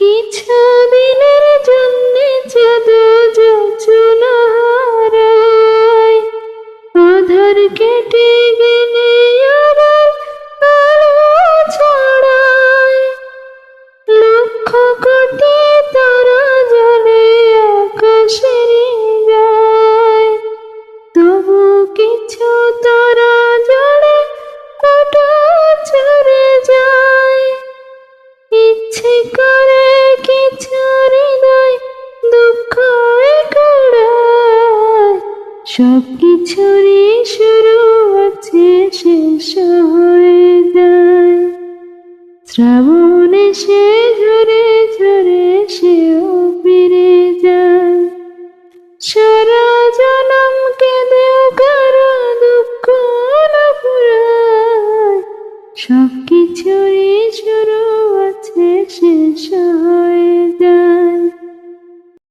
কিছু দিনের জন্যে জাদু যোচনা হারায়, আধার কেটে গেলে আবার আলো ছড়ায়। লক্ষ কোটি তারা জ্বলে আকাশের গায়, তবু কিছু তারা জড়ে হঠাৎ ঝরে যায়। ইচ্ছে করে কিছু হৃদয় দুঃখ কুড়ায়, সব কিছুরই শুরু আছে শেষ হয়ে যায়। শ্রাবণ এসে